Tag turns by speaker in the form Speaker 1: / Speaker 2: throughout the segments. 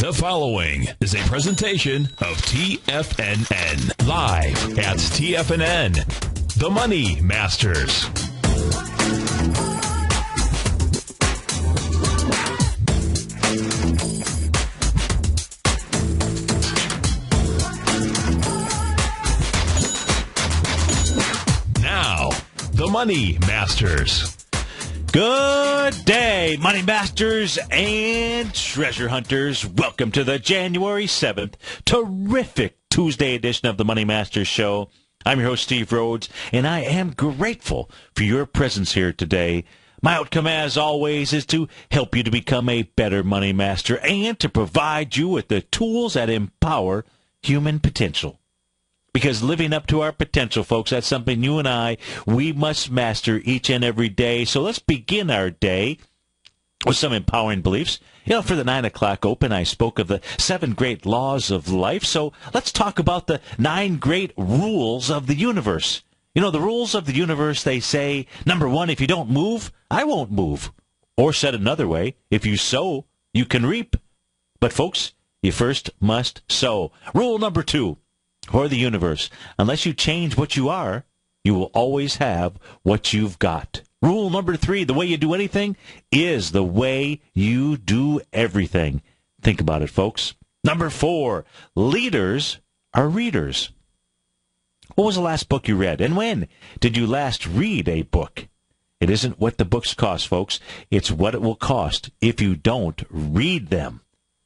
Speaker 1: The following is a presentation of TFNN. Live at TFNN. The Money Masters. Now, the Money Masters.
Speaker 2: Good day, Money Masters and Treasure Hunters. Welcome to the January 7th terrific Tuesday edition of the Money Masters Show. I'm your host, Steve Rhodes, and I am grateful for your presence here today. My outcome, as always, is to help you to become a better money master and to provide you with the tools that empower human potential. Because living up to our potential, folks, that's something you and we must master each and every day. So let's begin our day with some empowering beliefs. You know, for the 9 o'clock open, I spoke of the 7 great laws of life. So let's talk about the 9 great rules of the universe. You know, the rules of the universe, they say, number 1, if you don't move, I won't move. Or said another way, if you sow, you can reap. But, folks, you first must sow. Rule number 2. For the universe, unless you change what you are, you will always have what you've got. Rule number 3, the way you do anything is the way you do everything. Think about it, folks. Number 4, leaders are readers. What was the last book you read, and when did you last read a book? It isn't what the books cost, folks. It's what it will cost if you don't read them.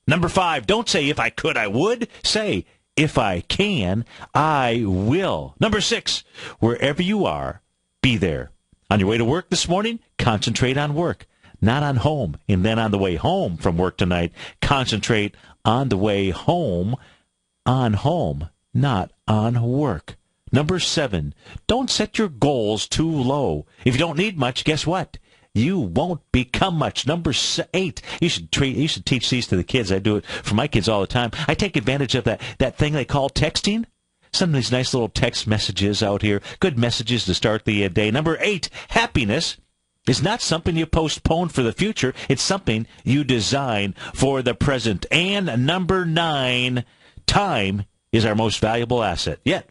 Speaker 2: Number 5, don't say, if I could, I would. Say, if I can, I will. Number 6, wherever you are, be there. On your way to work this morning, concentrate on work, not on home. And then on the way home from work tonight, concentrate on the way home, not on work. Number 7, don't set your goals too low. If you don't need much, guess what? You won't become much. Number 8, you should teach these to the kids. I do it for my kids all the time. I take advantage of that thing they call texting. Some of these nice little text messages out here. Good messages to start the day. Number 8, happiness is not something you postpone for the future. It's something you design for the present. And number 9, time is our most valuable asset. Yet,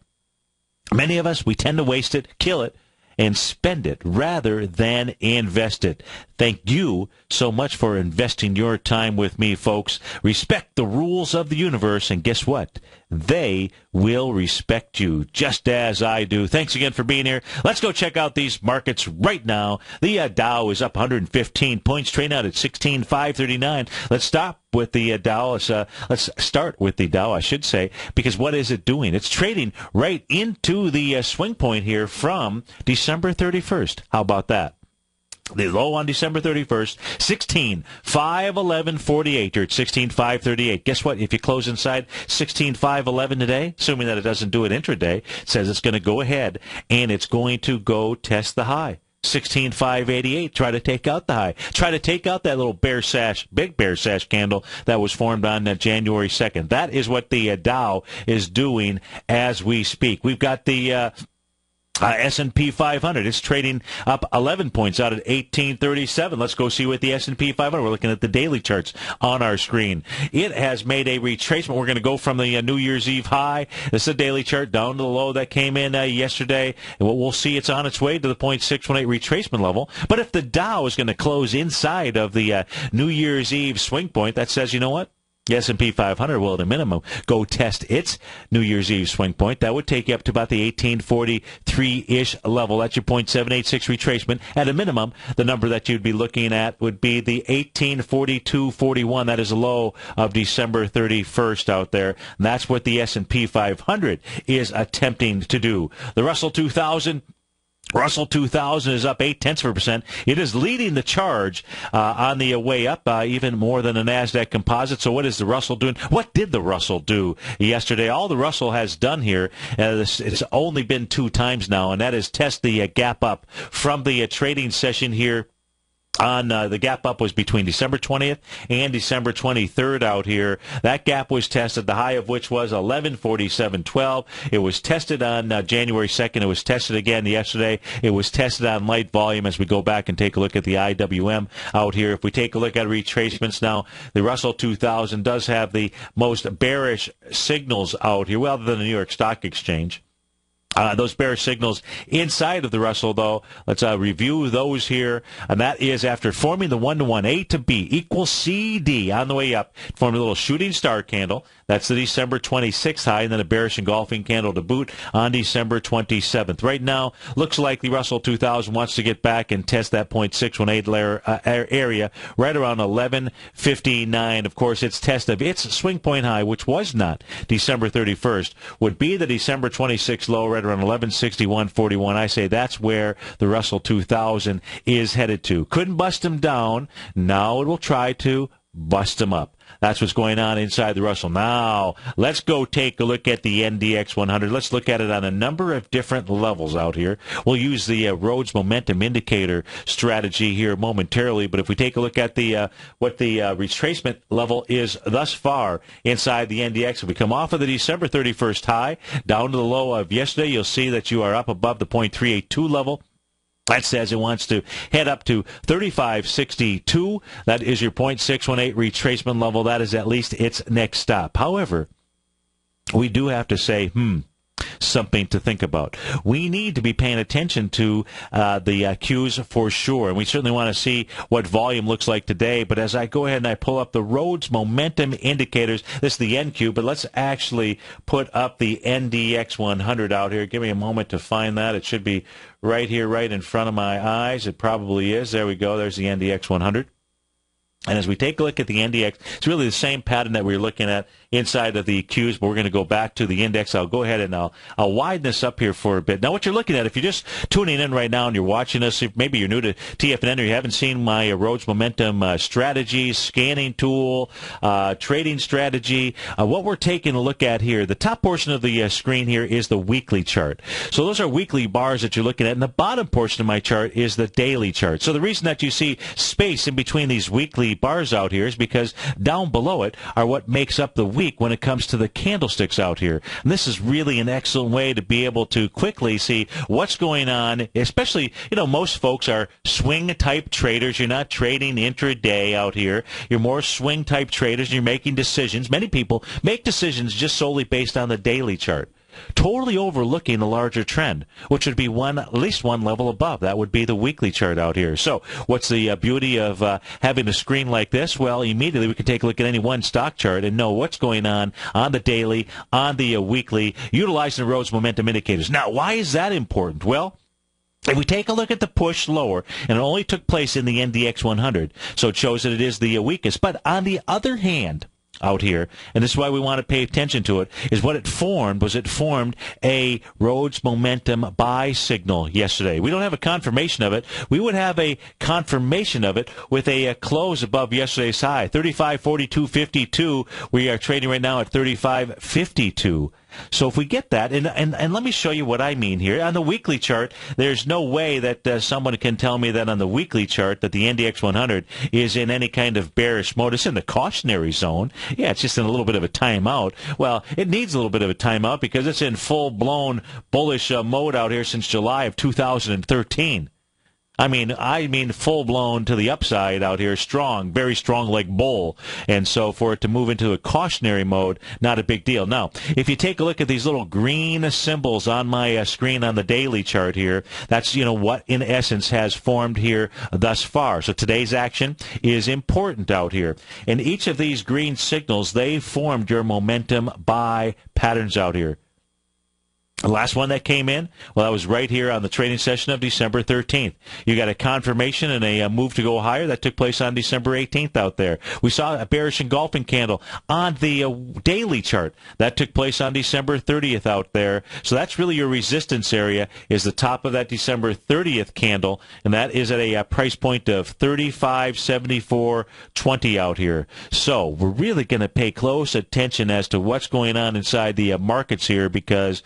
Speaker 2: many of us, we tend to waste it, kill it, and spend it rather than invest it. Thank you so much for investing your time with me, folks. Respect the rules of the universe, and guess what? They will respect you just as I do. Thanks again for being here. Let's go check out these markets right now. The Dow is up 115 points, trading out at 16,539. Let's stop with the Dow. Let's start with the Dow, I should say, because what is it doing? It's trading right into the swing point here from December 31st. How about that? The low on December 31st, 16,511.48. You're at 16,538. Guess what? If you close inside 16,511 today, assuming that it doesn't do it intraday, it says it's going to go ahead and it's going to go test the high. 16,588. Try to take out the high. Try to take out that little big bear sash candle that was formed on January 2nd. That is what the Dow is doing as we speak. We've got the S&P 500. It's trading up 11 points out at 1837. Let's go see what the S&P 500. We're looking at the daily charts on our screen. It has made a retracement. We're going to go from the New Year's Eve high. This is the daily chart down to the low that came in yesterday. And what we'll see, it's on its way to the 0.618 retracement level. But if the Dow is going to close inside of the New Year's Eve swing point, that says, you know what? The S&P 500 will, at a minimum, go test its New Year's Eve swing point. That would take you up to about the 1843-ish level. That's your 0.786 retracement. At a minimum, the number that you'd be looking at would be the 1842.41. That is a low of December 31st out there. And that's what the S&P 500 is attempting to do. The Russell 2000 is up 0.8%. It is leading the charge on the way up, even more than the NASDAQ composite. So what is the Russell doing? What did the Russell do yesterday? All the Russell has done here, it's only been 2 times now, and that is test the gap up from the trading session here The gap up was between December 20th and December 23rd out here. That gap was tested, the high of which was 1147.12. It was tested on January 2nd. It was tested again yesterday. It was tested on light volume as we go back and take a look at the IWM out here. If we take a look at retracements now, the Russell 2000 does have the most bearish signals out here, well, other than the New York Stock Exchange. Those bearish signals inside of the Russell, though, let's review those here. And that is after forming the 1-to-1 A to B equals CD on the way up, formed a little shooting star candle. That's the December 26th high, and then a bearish engulfing candle to boot on December 27th. Right now, looks like the Russell 2000 wants to get back and test that 0.618 area right around 1159. Of course, its test of its swing point high, which was not December 31st, would be the December 26th low right around 1161.41. I say that's where the Russell 2000 is headed to. Couldn't bust him down. Now it will try to bust him up. That's what's going on inside the Russell. Now, let's go take a look at the NDX 100. Let's look at it on a number of different levels out here. We'll use the Rhodes Momentum Indicator strategy here momentarily, but if we take a look at the what the retracement level is thus far inside the NDX, if we come off of the December 31st high down to the low of yesterday, you'll see that you are up above the 0.382 level. That says it wants to head up to 3562. That is your 0.618 retracement level. That is at least its next stop. However, we do have to say, something to think about. We need to be paying attention to the cues for sure, and we certainly want to see what volume looks like today. But as I go ahead and I pull up the Rhodes Momentum Indicators, this is the NQ, but let's actually put up the NDX 100 out here. Give me a moment to find that. It should be right here, right in front of my eyes. It probably is. There we go. There's the NDX 100. And as we take a look at the NDX, it's really the same pattern that we were looking at inside of the Qs, but we're going to go back to the index. I'll go ahead and I'll widen this up here for a bit. Now, what you're looking at, if you're just tuning in right now and you're watching us, if maybe you're new to TFNN or you haven't seen my Rhodes Momentum strategy, scanning tool, trading strategy, what we're taking a look at here, the top portion of the screen here is the weekly chart. So those are weekly bars that you're looking at, and the bottom portion of my chart is the daily chart. So the reason that you see space in between these weekly bars out here is because down below it are what makes up the week when it comes to the candlesticks out here. And this is really an excellent way to be able to quickly see what's going on, especially, most folks are swing type traders. You're not trading intraday out here. You're more swing type traders. You're making decisions. Many people make decisions just solely based on the daily chart, totally overlooking the larger trend, which would be at least one level above. That would be the weekly chart out here. So what's the beauty of having a screen like this? Well, immediately we can take a look at any one stock chart and know what's going on the daily, on the weekly, utilizing the Rhodes Momentum Indicators. Now, why is that important? Well, if we take a look at the push lower, and it only took place in the NDX 100, so it shows that it is the weakest. But on the other hand, out here, and this is why we want to pay attention to it, is what it formed a Rhodes Momentum buy signal yesterday. We don't have a confirmation of it. We would have a confirmation of it with a close above yesterday's high, 35.42.52. We are trading right now at 35.52. So if we get that, and let me show you what I mean here. On the weekly chart, there's no way that someone can tell me that on the weekly chart that the NDX 100 is in any kind of bearish mode. It's in the cautionary zone. Yeah, it's just in a little bit of a timeout. Well, it needs a little bit of a timeout because it's in full-blown bullish mode out here since July of 2013. I mean full-blown to the upside out here, strong, very strong like bull. And so for it to move into a cautionary mode, not a big deal. Now, if you take a look at these little green symbols on my screen on the daily chart here, that's, what in essence has formed here thus far. So today's action is important out here. And each of these green signals, they formed your momentum buy patterns out here. The last one that came in, well, that was right here on the trading session of December 13th. You got a confirmation and a move to go higher that took place on December 18th out there. We saw a bearish engulfing candle on the daily chart. That took place on December 30th out there. So that's really your resistance area, is the top of that December 30th candle, and that is at a price point of 35.74.20 out here. So we're really going to pay close attention as to what's going on inside the markets here because,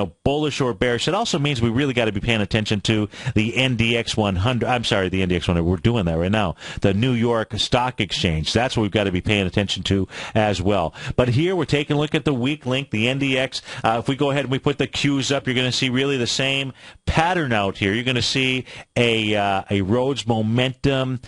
Speaker 2: bullish or bearish. It also means we really got to be paying attention to the NDX 100. I'm sorry, the NDX 100. We're doing that right now. The New York Stock Exchange. That's what we've got to be paying attention to as well. But here we're taking a look at the weak link, the NDX. If we go ahead and we put the Qs up, you're going to see really the same pattern out here. You're going to see a Rhodes momentum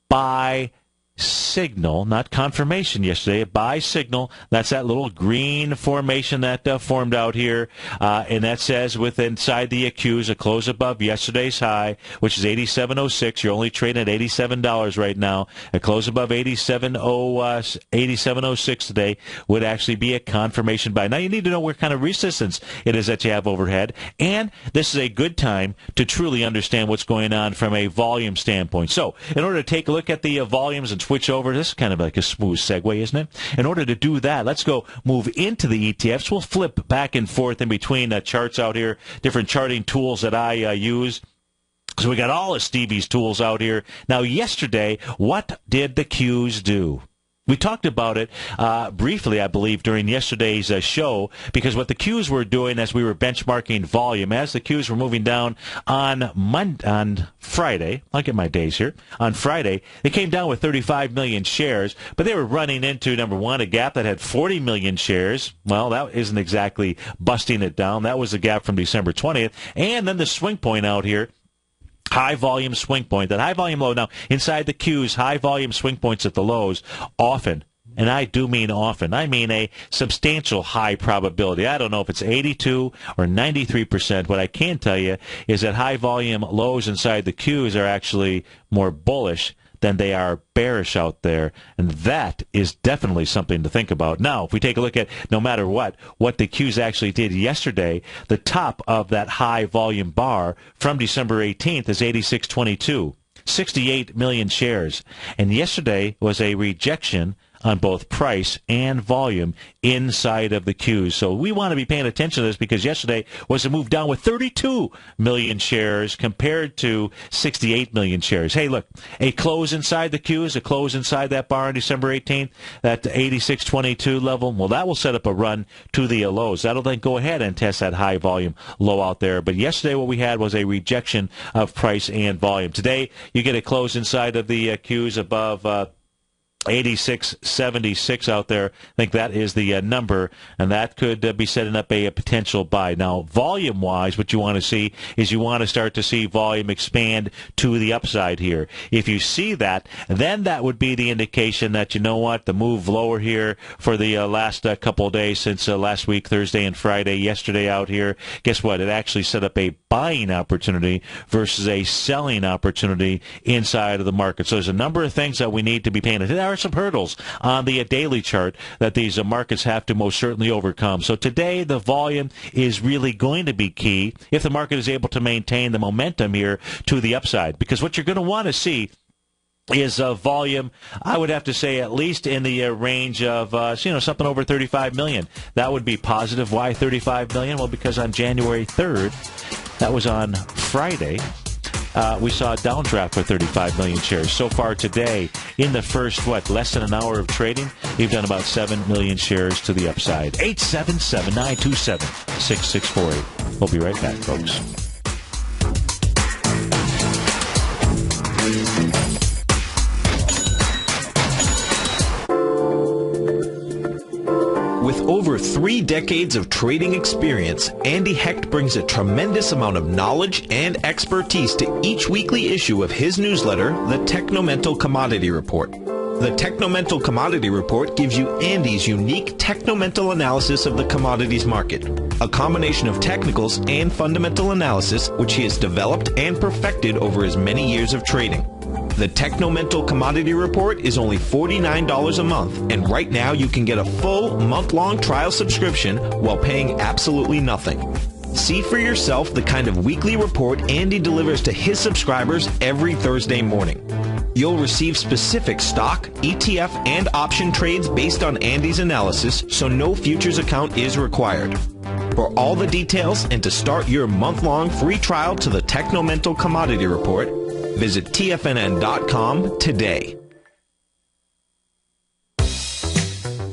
Speaker 2: buy signal, not confirmation yesterday, a buy signal. That's that little green formation that formed out here, and that says inside the Qs, a close above yesterday's high, which is 87.06. You're only trading at $87 right now. A close above 87.06 today would actually be a confirmation buy. Now you need to know what kind of resistance it is that you have overhead, and this is a good time to truly understand what's going on from a volume standpoint. So in order to take a look at the volumes and switch over, this is kind of like a smooth segue, isn't it? In order to do that, let's go move into the ETFs. We'll flip back and forth in between charts out here, different charting tools that I use. So we got all of Stevie's tools out here. Now, yesterday, what did the Qs do? We talked about it briefly, I believe, during yesterday's show, because what the Qs were doing as we were benchmarking volume, as the Qs were moving down on Friday, I'll get my days here, on Friday, they came down with 35 million shares, but they were running into, number one, a gap that had 40 million shares. Well, that isn't exactly busting it down. That was a gap from December 20th. And then the swing point out here, high volume swing point, that high volume low. Now, inside the Qs, high volume swing points at the lows often, and I do mean often, I mean a substantial high probability. I don't know if it's 82 or 93%. What I can tell you is that high volume lows inside the Qs are actually more bullish than they are bearish out there, and that is definitely something to think about. Now, if we take a look at, no matter what the Qs actually did yesterday, the top of that high volume bar from December 18th is 86.22, 68 million shares, and yesterday was a rejection on both price and volume inside of the Qs. So we want to be paying attention to this, because yesterday was a move down with 32 million shares compared to 68 million shares. Hey, look, a close inside the Qs, a close inside that bar on December 18th, that 86.22 level, well, that will set up a run to the lows. That'll then go ahead and test that high volume low out there. But yesterday what we had was a rejection of price and volume. Today you get a close inside of the Qs above 86.76 out there. I think that is the number, and that could be setting up a potential buy. Now, volume-wise, what you want to see is you want to start to see volume expand to the upside here. If you see that, then that would be the indication that, you know what, the move lower here for the last couple of days since last week, Thursday and Friday, yesterday out here, guess what? It actually set up a buying opportunity versus a selling opportunity inside of the market. So there's a number of things that we need to be paying attention. There are some hurdles on the daily chart that these markets have to most certainly overcome. So today, the volume is really going to be key if the market is able to maintain the momentum here to the upside. Because what you're going to want to see is volume, I would have to say, at least in the range of something over 35 million. That would be positive. Why 35 million? Well, because on January 3rd, that was on Friday, we saw a downdraft for 35 million shares. So far today, in the first, less than an hour of trading, we've done about 7 million shares to the upside. 877-927-6648. We'll be right back, folks.
Speaker 3: With over 3 decades of trading experience, Andy Hecht brings a tremendous amount of knowledge and expertise to each weekly issue of his newsletter, the Technomental Commodity Report. The Technomental Commodity Report gives you Andy's unique technomental analysis of the commodities market, a combination of technicals and fundamental analysis which he has developed and perfected over his many years of trading. The Technomental Commodity Report is only $49 a month, and right now you can get a full month-long trial subscription while paying absolutely nothing. See for yourself the kind of weekly report Andy delivers to his subscribers every Thursday morning. You'll receive specific stock, ETF, and option trades based on Andy's analysis, so no futures account is required. For all the details and to start your month-long free trial to the Technomental Commodity Report, visit TFNN.com today.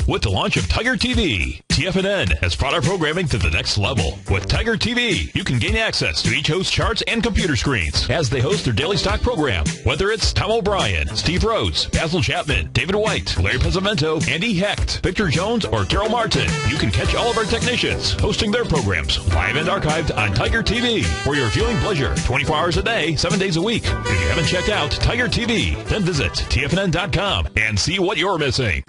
Speaker 1: With the launch of Tiger TV, TFNN has brought our programming to the next level. With Tiger TV, you can gain access to each host's charts and computer screens as they host their daily stock program. Whether it's Tom O'Brien, Steve Rhodes, Basil Chapman, David White, Larry Pezzamento, Andy Hecht, Victor Jones, or Carol Martin, you can catch all of our technicians hosting their programs live and archived on Tiger TV for your viewing pleasure 24 hours a day, 7 days a week. If you haven't checked out Tiger TV, then visit TFNN.com and see what you're missing.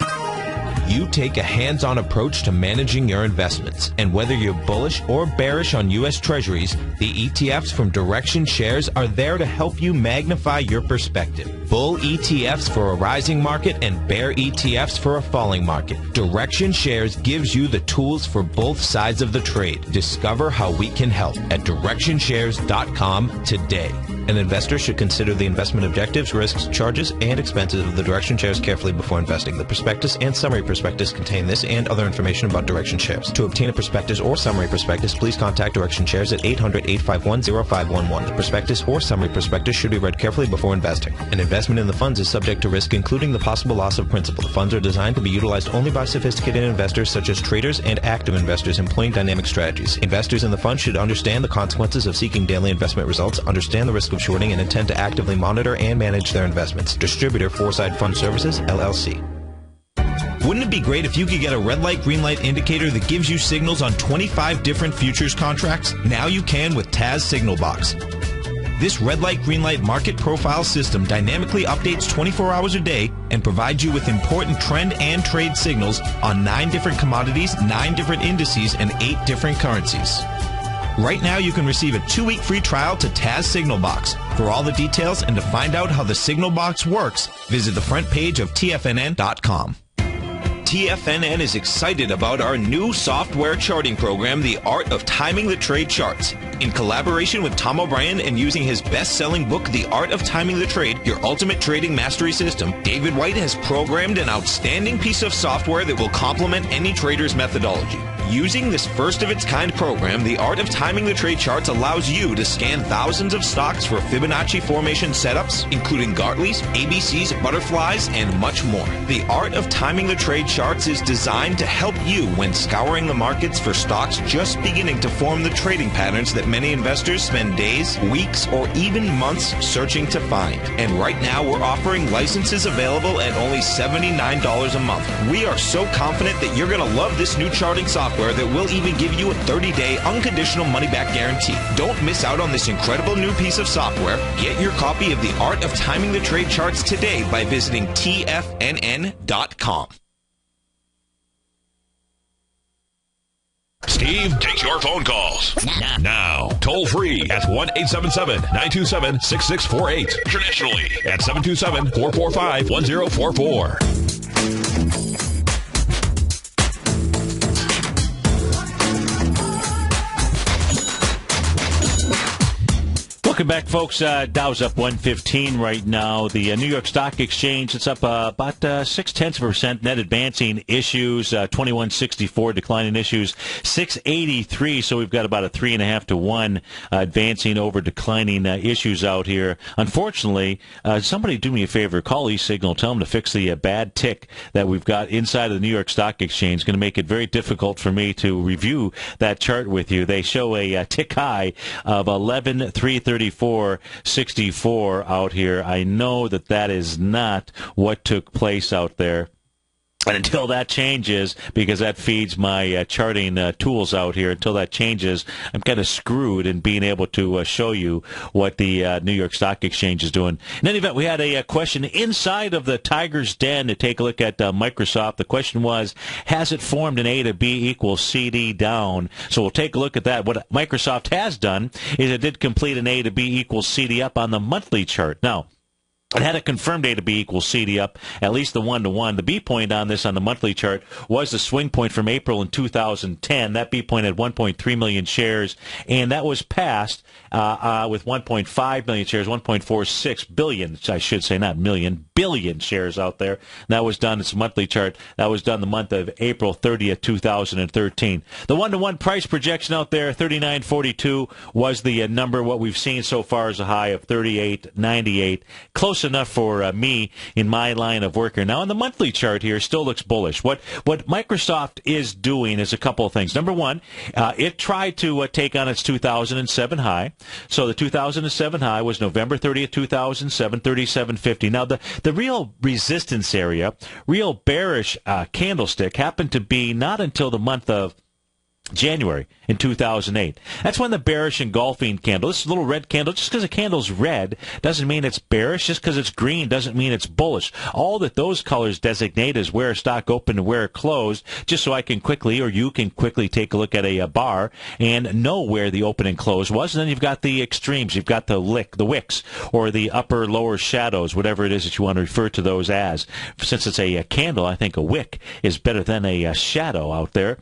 Speaker 3: You take a hands-on approach to managing your investments, and whether you're bullish or bearish on U.S. Treasuries, the ETFs from Direction Shares are there to help you magnify your perspective. Bull ETFs for a rising market and bear ETFs for a falling market. Direction Shares gives you the tools for both sides of the trade. Discover how we can help at DirectionShares.com today. An investor should consider the investment objectives, risks, charges, and expenses of the Direction Shares carefully before investing. The prospectus and summary prospectus contain this and other information about Direction Shares. To obtain a prospectus or summary prospectus, please contact Direction Shares at 800-851-0511. The prospectus or summary prospectus should be read carefully before investing. An investment in the funds is subject to risk, including the possible loss of principal. The funds are designed to be utilized only by sophisticated investors such as traders and active investors employing dynamic strategies. Investors in the fund should understand the consequences of seeking daily investment results, understand the risk of shorting, and intend to actively monitor and manage their investments. Distributor Foreside Fund Services, LLC. Wouldn't it be great if you could get a red light, green light indicator that gives you signals on 25 different futures contracts? Now you can with Taz Signal Box. This red light, green light market profile system dynamically updates 24 hours a day and provides you with important trend and trade signals on 9 different commodities, 9 different indices, and 8 different currencies. Right now, you can receive a 2-week free trial to Taz Signal Box. For all the details and to find out how the Signal Box works, visit the front page of TFNN.com. TFNN is excited about our new software charting program, The Art of Timing the Trade Charts. In collaboration with Tom O'Brien and using his best-selling book, The Art of Timing the Trade, Your Ultimate Trading Mastery System, David White has programmed an outstanding piece of software that will complement any trader's methodology. Using this first-of-its-kind program, The Art of Timing the Trade Charts allows you to scan thousands of stocks for Fibonacci formation setups, including Gartleys, ABCs, butterflies, and much more. The Art of Timing the Trade Charts is designed to help you when scouring the markets for stocks just beginning to form the trading patterns that many investors spend days, weeks, or even months searching to find. And right now, we're offering licenses available at only $79 a month. We are so confident that you're going to love this new charting software that will even give you a 30-day unconditional money-back guarantee. Don't miss out on this incredible new piece of software. Get your copy of The Art of Timing the Trade Charts today by visiting TFNN.com.
Speaker 1: Steve takes your phone calls now. Toll free at 1-877-927-6648. Internationally at 727-445-1044.
Speaker 2: Welcome back, folks. Dow's up 115 right now. The New York Stock Exchange, it's up about 0.6%. Net advancing issues, 2164. Declining issues, 683. So we've got about a 3.5 to 1 advancing over declining issues out here. Unfortunately, somebody do me a favor. Call eSignal. Tell them to fix the bad tick that we've got inside of the New York Stock Exchange. It's going to make it very difficult for me to review that chart with you. They show a tick high of 11,334.64 out here. I know that that is not what took place out there. And until that changes, because that feeds my charting tools out here, until that changes, I'm kind of screwed in being able to show you what the New York Stock Exchange is doing. In any event, we had a question inside of the Tiger's Den to take a look at Microsoft. The question was, has it formed an A to B equals CD down? So we'll take a look at that. What Microsoft has done is it did complete an A to B equals CD up on the monthly chart. Now, it had a confirmed A to B equals CD up, at least the 1-to-1. The B point on this on the monthly chart was the swing point from April in 2010. That B point had 1.3 million shares, and that was passed with 1.5 million shares, 1.46 billion, I should say, not million, billion shares out there. That was done, it's a monthly chart, that was done the month of April 30th, 2013. The one-to-one price projection out there, 39.42 was the number. What we've seen so far is a high of 38.98. Close enough for me in my line of work here. Now, on the monthly chart here, still looks bullish. What Microsoft is doing is a couple of things. Number one, it tried to take on its 2007 high. So the 2007 high was November 30th, 2007, 37.50. Now, the real resistance area, real bearish candlestick happened to be not until the month of January in 2008. That's when the bearish engulfing candle, this little red candle, just because a candle's red doesn't mean it's bearish. Just because it's green doesn't mean it's bullish. All that those colors designate is where a stock opened and where it closed, just so I can quickly, or you can quickly take a look at a bar and know where the open and close was. And then you've got the extremes. You've got the wicks, or the upper, lower shadows, whatever it is that you want to refer to those as. Since it's a candle, I think a wick is better than a shadow out there.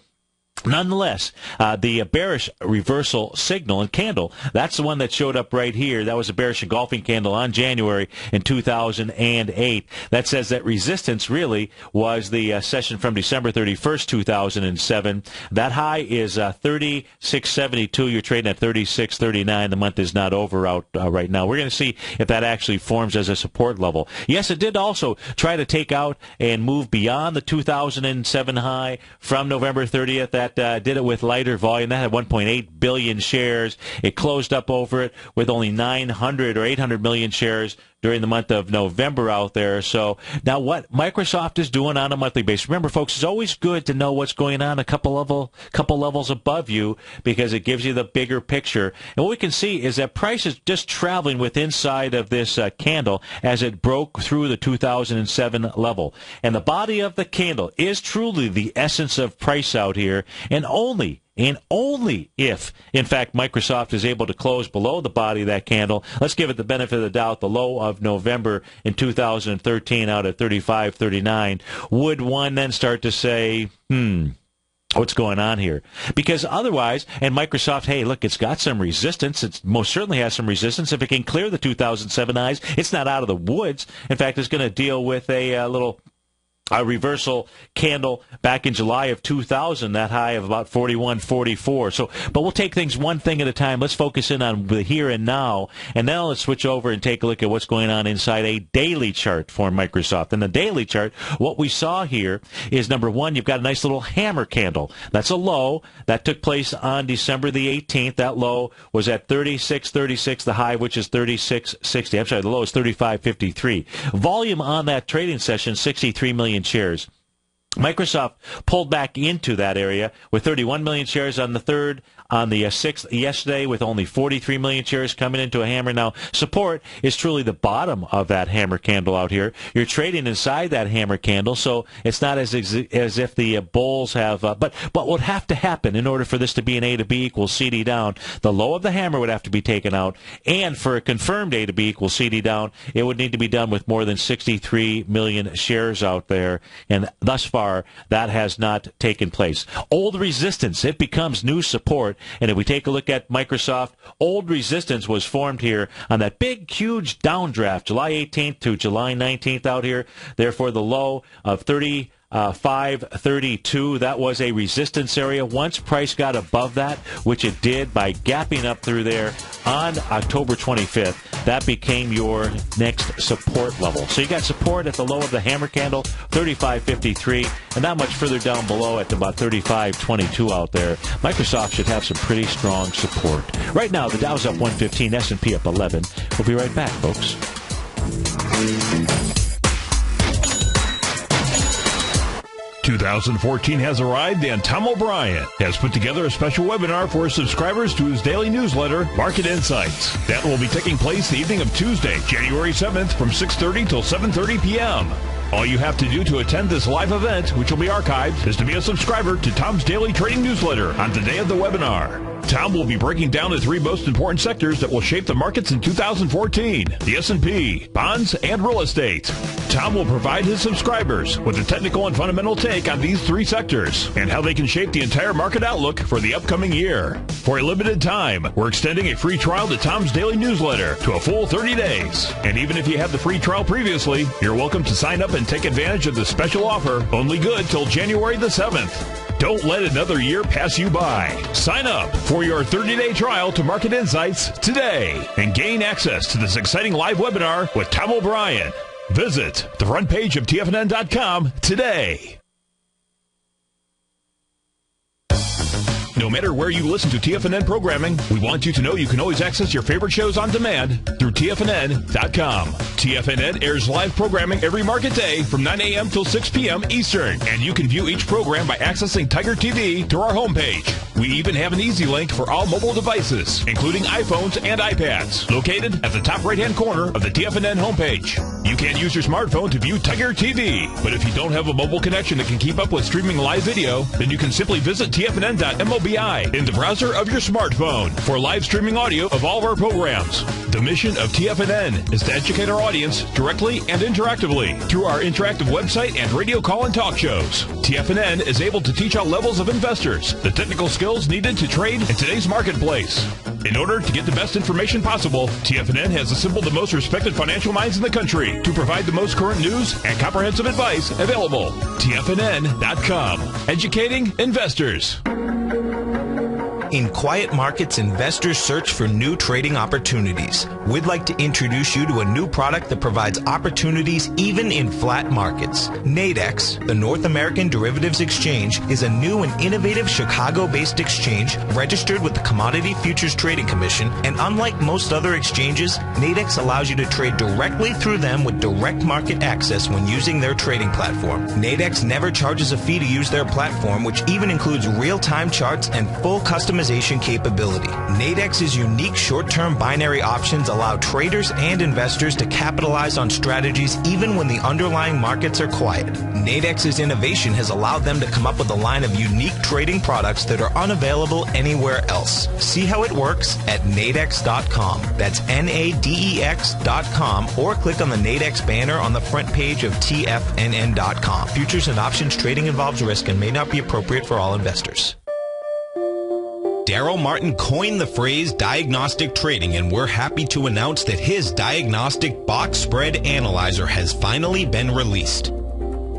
Speaker 2: Nonetheless, the bearish reversal signal and candle, that's the one that showed up right here. That was a bearish engulfing candle on January in 2008. That says that resistance really was the session from December 31st, 2007. That high is 36.72. You're trading at 36.39. The month is not over out right now. We're going to see if that actually forms as a support level. Yes, it did also try to take out and move beyond the 2007 high from November 30th. That did it with lighter volume. That had 1.8 billion shares. It closed up over it with only 900 or 800 million shares during the month of November out there. So now what Microsoft is doing on a monthly basis. Remember, folks, it's always good to know what's going on a couple levels above you, because it gives you the bigger picture. And what we can see is that price is just traveling with inside of this candle as it broke through the 2007 level. And the body of the candle is truly the essence of price out here, and only if, in fact, Microsoft is able to close below the body of that candle. Let's give it the benefit of the doubt. The low of November in 2013 out at 35.39. Would one then start to say, what's going on here? Because otherwise, and Microsoft, hey, look, it's got some resistance. It most certainly has some resistance. If it can clear the 2007 highs, it's not out of the woods. In fact, it's going to deal with a little reversal candle back in July of 2000, that high of about 41.44. So, but we'll take things one thing at a time. Let's focus in on the here and now, and then let's switch over and take a look at what's going on inside a daily chart for Microsoft. In the daily chart, what we saw here is, number one, you've got a nice little hammer candle. That's a low that took place on December the 18th. That low was at 36.36, the high, which is 36.60. I'm sorry, the low is 35.53. Volume on that trading session, 63 million shares. Microsoft pulled back into that area with 31 million shares on the 3rd, on the 6th yesterday, with only 43 million shares coming into a hammer. Now, support is truly the bottom of that hammer candle out here. You're trading inside that hammer candle, so it's not as if the bulls have, but what would have to happen in order for this to be an A to B equals CD down, the low of the hammer would have to be taken out, and for a confirmed A to B equals CD down, it would need to be done with more than 63 million shares out there, and thus far, that has not taken place. Old resistance, it becomes new support. And if we take a look at Microsoft, old resistance was formed here on that big, huge downdraft, July 18th to July 19th out here. Therefore, the low of 35.32, that was a resistance area. Once price got above that, which it did by gapping up through there on October 25th, that became your next support level. So you got support at the low of the hammer candle, 35.53, and not much further down below at about 35.22 out there. Microsoft should have some pretty strong support. Right now, the Dow's up 115, S&P up 11. We'll be right back, folks.
Speaker 1: 2014 has arrived, and Tom O'Brien has put together a special webinar for subscribers to his daily newsletter, Market Insights. That will be taking place the evening of Tuesday, January 7th from 6:30 till 7:30 p.m. All you have to do to attend this live event, which will be archived, is to be a subscriber to Tom's daily trading newsletter on the day of the webinar. Tom will be breaking down the three most important sectors that will shape the markets in 2014, the S&P, bonds, and real estate. Tom will provide his subscribers with a technical and fundamental take on these three sectors and how they can shape the entire market outlook for the upcoming year. For a limited time, we're extending a free trial to Tom's daily newsletter to a full 30 days. And even if you had the free trial previously, you're welcome to sign up and take advantage of the special offer, only good till January the 7th. Don't let another year pass you by. Sign up for your 30-day trial to Market Insights today and gain access to this exciting live webinar with Tom O'Brien. Visit the front page of TFNN.com today. No matter where you listen to TFNN programming, we want you to know you can always access your favorite shows on demand through TFNN.com. TFNN airs live programming every market day from 9 a.m. till 6 p.m. Eastern, and you can view each program by accessing Tiger TV through our homepage. We even have an easy link for all mobile devices, including iPhones and iPads, located at the top right-hand corner of the TFNN homepage. You can't use your smartphone to view Tiger TV, but if you don't have a mobile connection that can keep up with streaming live video, then you can simply visit TFNN.mobi in the browser of your smartphone for live streaming audio of all of our programs. The mission of TFNN is to educate our audience directly and interactively through our interactive website and radio call and talk shows. TFNN is able to teach all levels of investors the technical skills needed to trade in today's marketplace. In order to get the best information possible, TFNN has assembled the most respected financial minds in the country to provide the most current news and comprehensive advice available. TFNN.com. Educating investors.
Speaker 3: In quiet markets, investors search for new trading opportunities. We'd like to introduce you to a new product that provides opportunities even in flat markets. Nadex, the North American Derivatives Exchange, is a new and innovative Chicago-based exchange registered with the Commodity Futures Trading Commission, and unlike most other exchanges, Nadex allows you to trade directly through them with direct market access when using their trading platform. Nadex never charges a fee to use their platform, which even includes real-time charts and full customization capability. Nadex's unique short-term binary options allow traders and investors to capitalize on strategies even when the underlying markets are quiet. Nadex's innovation has allowed them to come up with a line of unique trading products that are unavailable anywhere else. See how it works at nadex.com. That's NADEX.com, or click on the Nadex banner on the front page of TFNN.com. Futures and options trading involves risk and may not be appropriate for all investors. Daryl Martin coined the phrase diagnostic trading, and we're happy to announce that his diagnostic box spread analyzer has finally been released.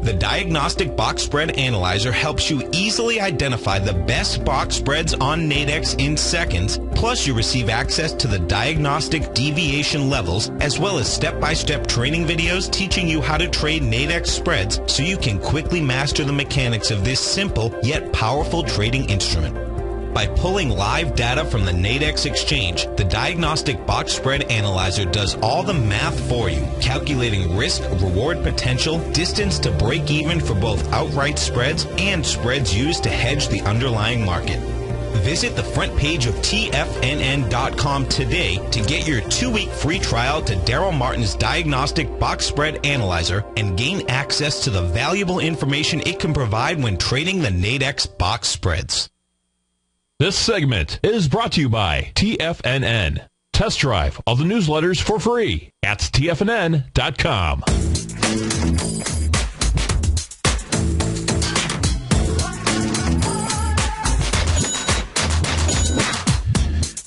Speaker 3: The Diagnostic Box Spread Analyzer helps you easily identify the best box spreads on Nadex in seconds, plus you receive access to the diagnostic deviation levels, as well as step-by-step training videos teaching you how to trade Nadex spreads so you can quickly master the mechanics of this simple yet powerful trading instrument. By pulling live data from the Nadex exchange, the Diagnostic Box Spread Analyzer does all the math for you, calculating risk, reward potential, distance to break even for both outright spreads and spreads used to hedge the underlying market. Visit the front page of TFNN.com today to get your 2-week free trial to Daryl Martin's Diagnostic Box Spread Analyzer and gain access to the valuable information it can provide when trading the Nadex box spreads.
Speaker 1: This segment is brought to you by TFNN. Test drive all the newsletters for free at TFNN.com.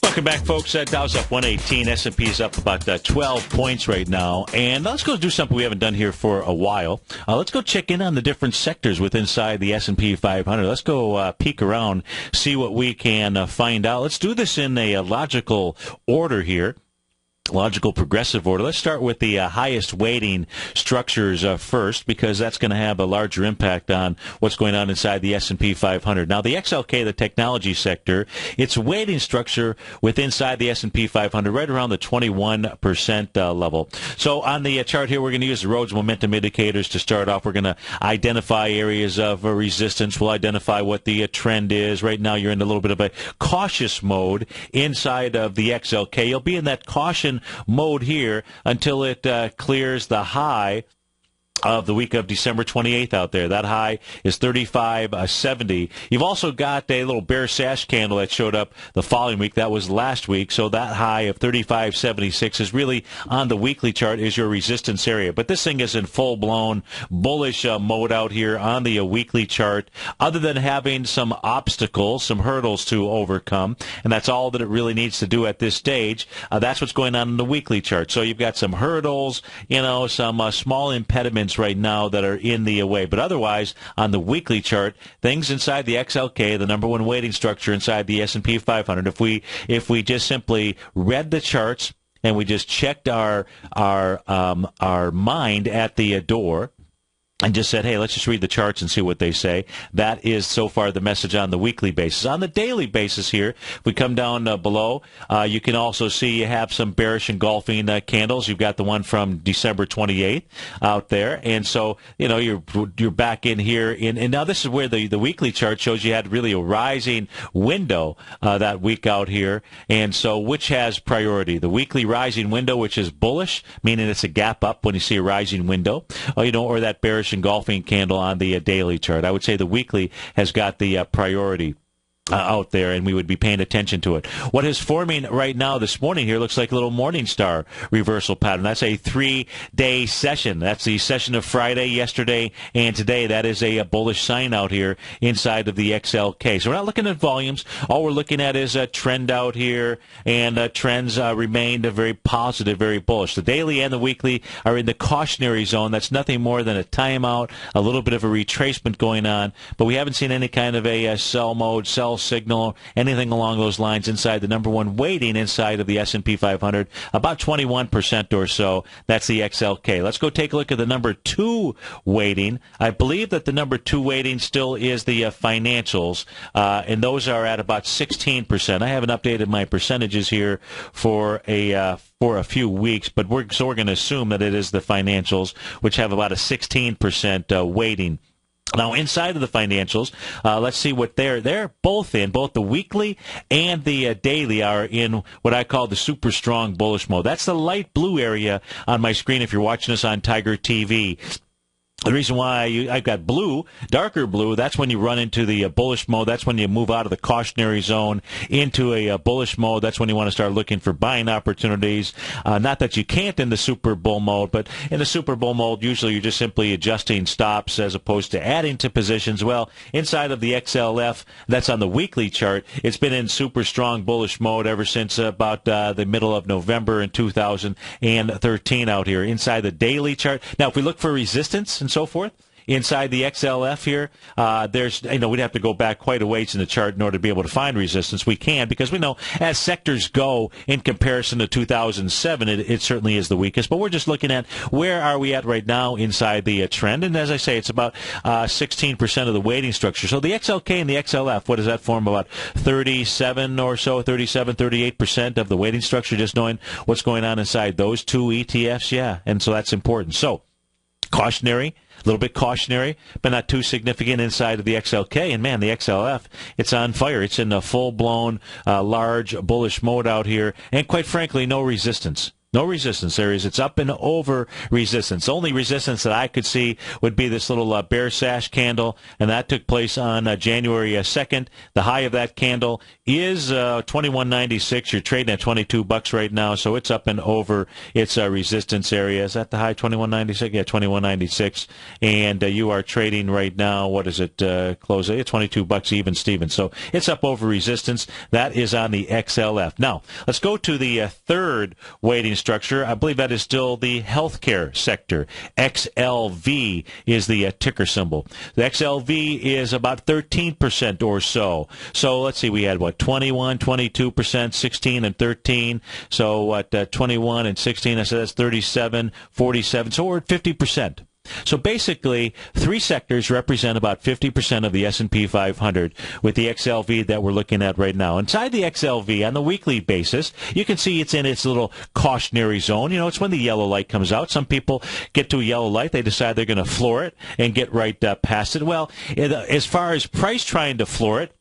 Speaker 2: Welcome back, folks. Dow's up 118. S&P's up about 12 points right now. And let's go do something we haven't done here for a while. Let's go check in on the different sectors within inside the S&P 500. Let's go peek around, see what we can find out. Let's do this in a logical order here. Logical progressive order. Let's start with the highest weighting structures first, because that's going to have a larger impact on what's going on inside the S&P 500. Now, the XLK, the technology sector, its weighting structure within inside the S&P 500 right around the 21% level. So on the chart here, we're going to use the Rhodes momentum indicators to start off. We're going to identify areas of resistance. We'll identify what the trend is. Right now, you're in a little bit of a cautious mode inside of the XLK. You'll be in that caution mode here until it clears the high of the week of December 28th out there. That high is 35.70. You've also got a little bear sash candle that showed up the following week. That was last week. So that high of 35.76 is really on the weekly chart is your resistance area. But this thing is in full-blown bullish mode out here on the weekly chart, other than having some obstacles, some hurdles to overcome. And that's all that it really needs to do at this stage. That's what's going on in the weekly chart. So you've got some hurdles, some small impediments right now that are in the way. But otherwise, on the weekly chart, things inside the XLK, the number one weighting structure inside the S&P 500, if we just simply read the charts and we just checked our mind at the door, and just said, hey, let's just read the charts and see what they say. That is so far the message on the weekly basis. On the daily basis here, if we come down below, you can also see you have some bearish engulfing candles. You've got the one from December 28th out there. And so, you're back in here. And now this is where the weekly chart shows you had really a rising window that week out here. And so which has priority? The weekly rising window, which is bullish, meaning it's a gap up when you see a rising window, or that bearish engulfing candle on the daily chart. I would say the weekly has got the priority out there, and we would be paying attention to it. What is forming right now this morning here looks like a little morning star reversal pattern. That's a 3-day session. That's the session of Friday, yesterday, and today. That is a bullish sign out here inside of the XLK. So we're not looking at volumes. All we're looking at is a trend out here, and trends remained very positive, very bullish. The daily and the weekly are in the cautionary zone. That's nothing more than a timeout, a little bit of a retracement going on, but we haven't seen any kind of a sell mode, sell signal, anything along those lines inside the number one weighting inside of the S&P 500, about 21% or so. That's the XLK. Let's go take a look at the number 2 weighting. I believe that the number 2 weighting still is the financials, and those are at about 16%. I haven't updated my percentages here for a few weeks, but we're going to assume that it is the financials, which have about a 16% weighting. Now, inside of the financials, let's see what they're both in. Both the weekly and the daily are in what I call the super strong bullish mode. That's the light blue area on my screen if you're watching us on Tiger TV. The reason why I've got blue, darker blue, that's when you run into the bullish mode. That's when you move out of the cautionary zone into a bullish mode. That's when you want to start looking for buying opportunities. Not that you can't in the super bull mode, but in the super bull mode, usually you're just simply adjusting stops as opposed to adding to positions. Well, inside of the XLF, that's on the weekly chart, it's been in super strong bullish mode ever since about the middle of November in 2013 out here. Inside the daily chart. Now, if we look for resistance and so forth, inside the XLF here, we'd have to go back quite a ways in the chart in order to be able to find resistance. We can, because we know as sectors go in comparison to 2007, it certainly is the weakest. But we're just looking at where are we at right now inside the trend. And as I say, it's about 16% of the weighting structure. So the XLK and the XLF, what does that form? About 37 or so, 37, 38% of the weighting structure, just knowing what's going on inside those two ETFs. Yeah, and so that's important. So cautionary, a little bit cautionary, but not too significant inside of the XLK. And, man, the XLF, it's on fire. It's in a full-blown, large, bullish mode out here. And, quite frankly, no resistance. No resistance areas. It's up and over resistance. Only resistance that I could see would be this little bear sash candle, and that took place on January 2nd. The high of that candle is $21.96. You're trading at $22 right now, so it's up and over its resistance area. Is that the high, $21.96? Yeah, $21.96. And you are trading right now, what is it, close? It's $22 even, Steven. So it's up over resistance. That is on the XLF. Now, let's go to the third weighting structure. I believe that is still the healthcare sector. XLV is the ticker symbol. The XLV is about 13% or so. So let's see, we had 21, 22%, 16 and 13. So 21 and 16, I said that's 37, 47. So we're at 50%. So basically, three sectors represent about 50% of the S&P 500 with the XLV that we're looking at right now. Inside the XLV, on the weekly basis, you can see it's in its little cautionary zone. You know, it's when the yellow light comes out. Some people get to a yellow light, they decide they're going to floor it and get right past it. Well, as far as price trying to floor it,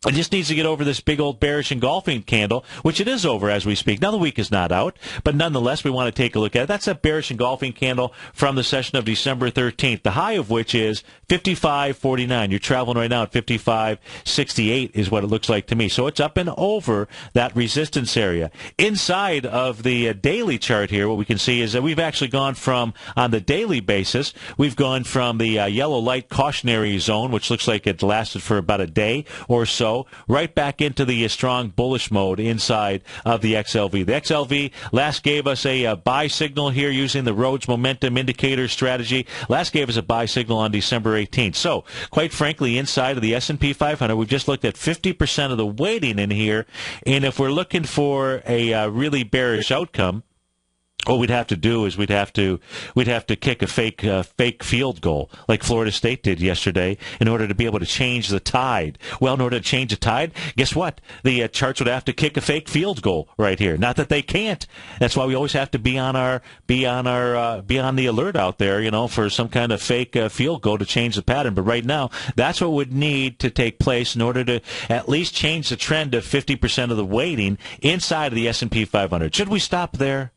Speaker 2: It just needs to get over this big old bearish engulfing candle, which it is over as we speak. Now the week is not out, but nonetheless we want to take a look at it. That's a bearish engulfing candle from the session of December 13th, the high of which is 55.49. You're traveling right now at 55.68 is what it looks like to me. So it's up and over that resistance area. Inside of the daily chart here, what we can see is that we've actually gone from, on the daily basis, we've gone from the yellow light cautionary zone, which looks like it lasted for about a day or so, right back into the strong bullish mode inside of the XLV. The XLV last gave us a buy signal here using the Rhodes momentum indicator strategy. Last gave us a buy signal on December 18th. So, quite frankly, inside of the S&P 500, we've just looked at 50% of the weighting in here, and if we're looking for a really bearish outcome, what we'd have to do is we'd have to kick a fake field goal like Florida State did yesterday in order to be able to change the tide. Well, in order to change the tide, guess what? The charts would have to kick a fake field goal right here. Not that they can't. That's why we always have to be on the alert out there, for some kind of fake field goal to change the pattern. But right now, that's what would need to take place in order to at least change the trend of 50% of the weighting inside of the S&P 500. Should we stop there?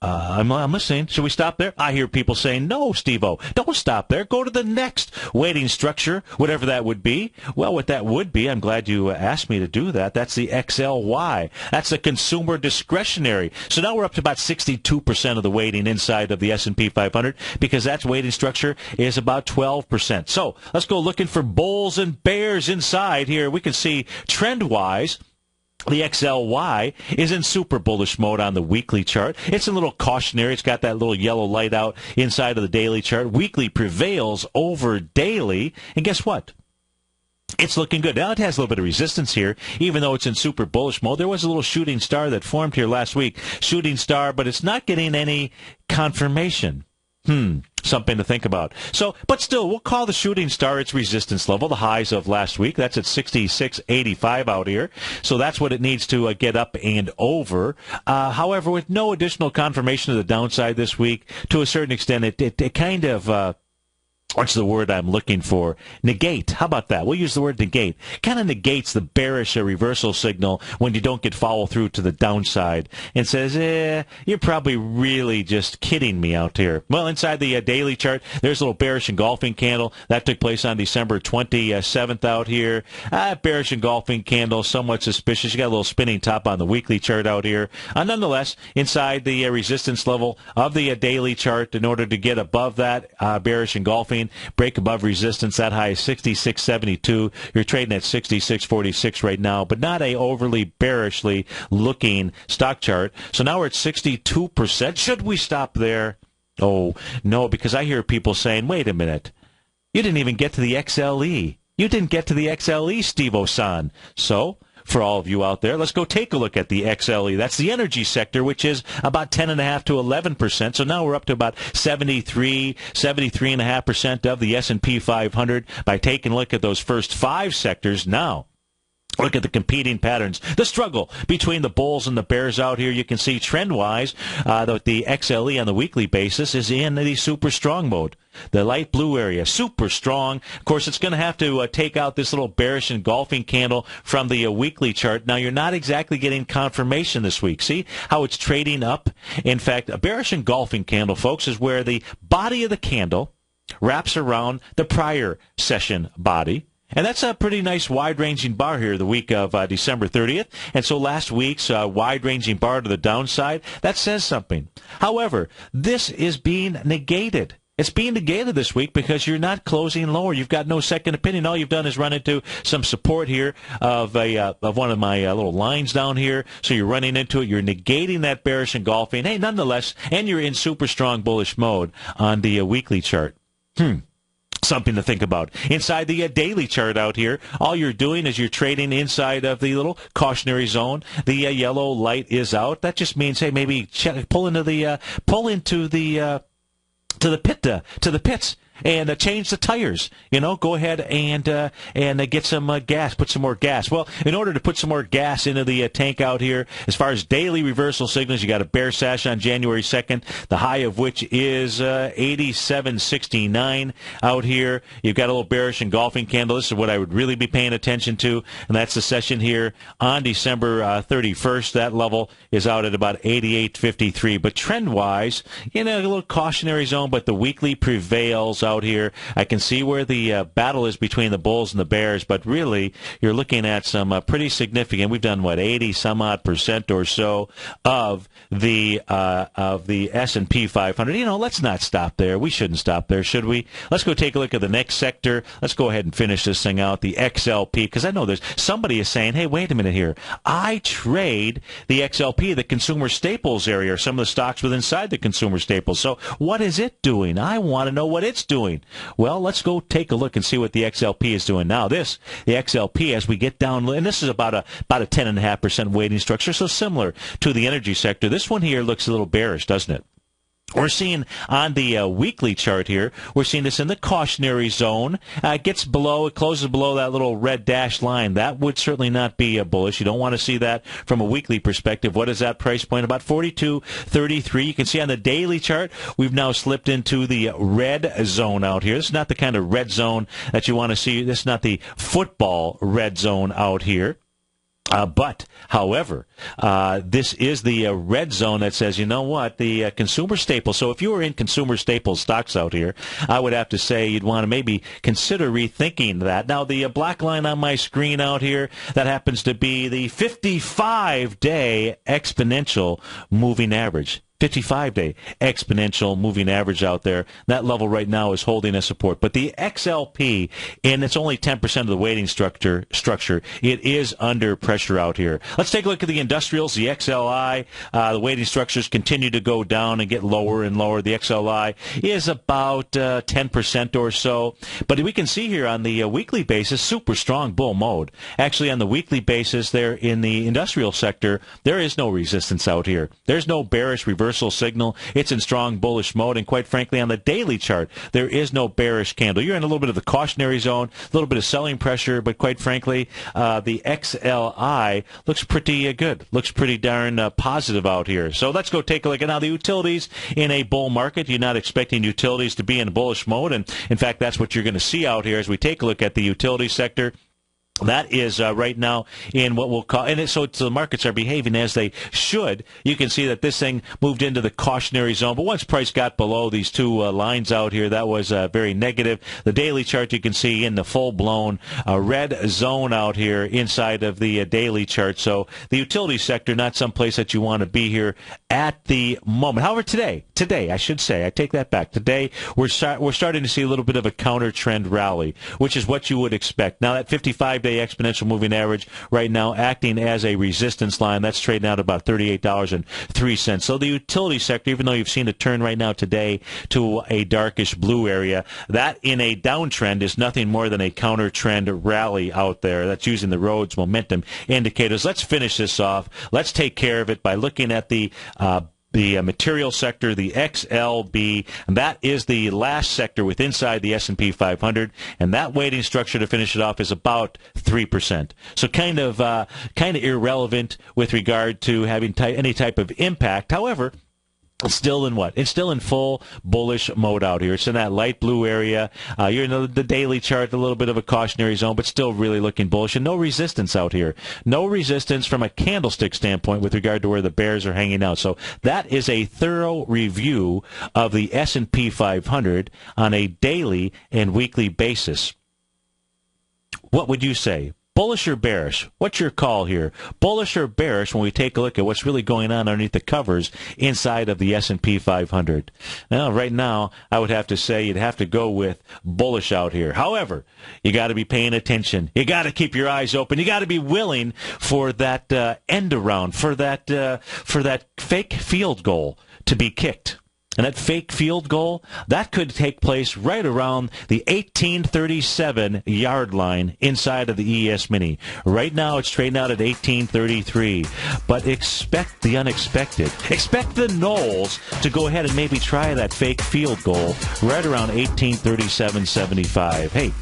Speaker 2: I'm listening. Should we stop there? I hear people saying, no, Steve-O, don't stop there. Go to the next weighting structure, whatever that would be. Well, what that would be, I'm glad you asked me to do that. That's the XLY. That's the consumer discretionary. So now we're up to about 62% of the weighting inside of the S&P 500 because that weighting structure is about 12%. So let's go looking for bulls and bears inside here. We can see trend-wise, the XLY is in super bullish mode on the weekly chart. It's a little cautionary. It's got that little yellow light out inside of the daily chart. Weekly prevails over daily. And guess what? It's looking good. Now it has a little bit of resistance here, even though it's in super bullish mode. There was a little shooting star that formed here last week. Shooting star, but it's not getting any confirmation. Something to think about. So, but still, we'll call the shooting star its resistance level, the highs of last week. That's at 66.85 out here. So that's what it needs to get up and over. However, with no additional confirmation of the downside this week, to a certain extent, it kind of... what's the word I'm looking for? Negate. How about that? We'll use the word negate. Kind of negates the bearish reversal signal when you don't get follow through to the downside and says, you're probably really just kidding me out here. Well, inside the daily chart, there's a little bearish engulfing candle. That took place on December 27th out here. Bearish engulfing candle, somewhat suspicious. You got a little spinning top on the weekly chart out here. Nonetheless, inside the resistance level of the daily chart, in order to get above that bearish engulfing, break above resistance, that high is 66.72. You're trading at 66.46 right now, but not a overly bearishly looking stock chart. So now we're at 62%. Should we stop there? Oh, no, because I hear people saying, wait a minute, you didn't even get to the XLE. You didn't get to the XLE, Steve-O-san. So, for all of you out there, let's go take a look at the XLE. That's the energy sector, which is about 10.5 to 11%. So now we're up to about 73.5% of the S&P 500 by taking a look at those first five sectors. Now, look at the competing patterns. The struggle between the bulls and the bears out here. You can see trend-wise that the XLE on the weekly basis is in the super strong mode. The light blue area, super strong. Of course, it's going to have to take out this little bearish engulfing candle from the weekly chart. Now, you're not exactly getting confirmation this week. See how it's trading up? In fact, a bearish engulfing candle, folks, is where the body of the candle wraps around the prior session body. And that's a pretty nice wide-ranging bar here the week of December 30th. And so last week's wide-ranging bar to the downside, that says something. However, this is being negated. It's being negated this week because you're not closing lower. You've got no second opinion. All you've done is run into some support here of one of my little lines down here. So you're running into it. You're negating that bearish engulfing. Hey, nonetheless, and you're in super strong bullish mode on the weekly chart. Something to think about. Inside the daily chart out here, all you're doing is you're trading inside of the little cautionary zone. The yellow light is out. That just means, hey, maybe pull into the pits. and change the tires. Go ahead and get some gas, put some more gas. Well, in order to put some more gas into the tank out here, as far as daily reversal signals, you got a bear sash on January 2nd, the high of which is 87.69 out here. You've got a little bearish engulfing candle. This is what I would really be paying attention to, and that's the session here on December 31st. That level is out at about 88.53. But trend-wise, a little cautionary zone, but the weekly prevails out here. I can see where the battle is between the bulls and the bears, but really you're looking at some pretty significant. We've done 80 some odd percent or so of the S&P 500. Let's not stop there. We shouldn't stop there, should we? Let's go take a look at the next sector. Let's go ahead and finish this thing out, the XLP, because I know there's somebody is saying, hey, wait a minute here. I trade the XLP, the consumer staples area, or some of the stocks within inside the consumer staples. So what is it doing? I want to know what it's doing. Well, let's go take a look and see what the XLP is doing. Now, the XLP, as we get down, and this is about a 10.5% weighting structure, so similar to the energy sector. This one here looks a little bearish, doesn't it? We're seeing on the weekly chart here, we're seeing this in the cautionary zone. It closes below that little red dashed line. That would certainly not be bullish. You don't want to see that from a weekly perspective. What is that price point? About 42.33. You can see on the daily chart, we've now slipped into the red zone out here. This is not the kind of red zone that you want to see. This is not the football red zone out here. However, this is the red zone that says, the consumer staples. So if you were in consumer staples stocks out here, I would have to say you'd want to maybe consider rethinking that. Now, the black line on my screen out here, that happens to be the 55-day exponential moving average. 55-day exponential moving average out there. That level right now is holding a support. But the XLP, and it's only 10% of the weighting structure, it is under pressure out here. Let's take a look at the industrials, the XLI. The weighting structures continue to go down and get lower and lower. The XLI is about 10% or so. But we can see here on the weekly basis, super strong bull mode. Actually, on the weekly basis there in the industrial sector, there is no resistance out here. There's no bearish reversal signal. It's in strong bullish mode, and quite frankly, on the daily chart, there is no bearish candle. You're in a little bit of the cautionary zone, a little bit of selling pressure, but quite frankly, the XLI looks pretty good. Looks pretty darn positive out here. So let's go take a look at now the utilities in a bull market. You're not expecting utilities to be in bullish mode, and in fact, that's what you're going to see out here as we take a look at the utility sector. That is right now in what we'll call, so the markets are behaving as they should. You can see that this thing moved into the cautionary zone, but once price got below these two lines out here, that was very negative. The daily chart you can see in the full-blown red zone out here inside of the daily chart. So the utility sector, not someplace that you want to be here at the moment. However, today, I should say, I take that back. Today, we're starting to see a little bit of a counter-trend rally, which is what you would expect. Now, that 55-day exponential moving average right now acting as a resistance line. That's trading out about $38.03. So the utility sector, even though you've seen a turn right now today to a darkish blue area, that in a downtrend is nothing more than a counter-trend rally out there. That's using the Rhodes momentum indicators. Let's finish this off. Let's take care of it by looking at the material sector, the XLB, and that is the last sector within inside the S&P 500, and that weighting structure to finish it off is about 3%. So kind of irrelevant with regard to having any type of impact. However, it's still in what? It's still in full bullish mode out here. It's in that light blue area. You're in the daily chart, a little bit of a cautionary zone, but still really looking bullish. And no resistance out here. No resistance from a candlestick standpoint with regard to where the bears are hanging out. So that is a thorough review of the S&P 500 on a daily and weekly basis. What would you say? Bullish or bearish? What's your call here? Bullish or bearish when we take a look at what's really going on underneath the covers inside of the S&P 500? Now, right now, I would have to say you'd have to go with bullish out here. However, you got to be paying attention. You got to keep your eyes open. You got to be willing for that end around, for that fake field goal to be kicked. And that fake field goal, that could take place right around the 1837 yard line inside of the ES Mini. Right now it's trading out at 1833. But expect the unexpected. Expect the Knowles to go ahead and maybe try that fake field goal right around 1837.75. Hey,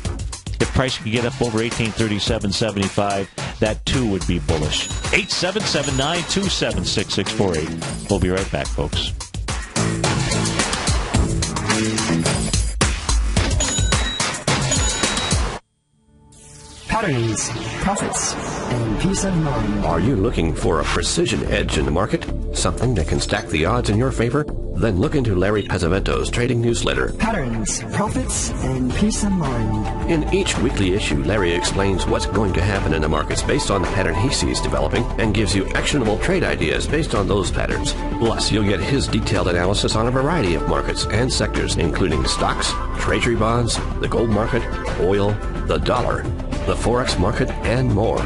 Speaker 2: if price could get up over 1837.75, that too would be bullish. 877-927-6648. We'll be right back, folks.
Speaker 4: Patterns, profits, and peace of mind.
Speaker 5: Are you looking for a precision edge in the market? Something that can stack the odds in your favor? Then look into Larry Pesavento's trading newsletter.
Speaker 4: Patterns, profits, and peace of mind.
Speaker 5: In each weekly issue, Larry explains what's going to happen in the markets based on the pattern he sees developing and gives you actionable trade ideas based on those patterns. Plus, you'll get his detailed analysis on a variety of markets and sectors, including stocks, treasury bonds, the gold market, oil, the dollar, the Forex market, and more.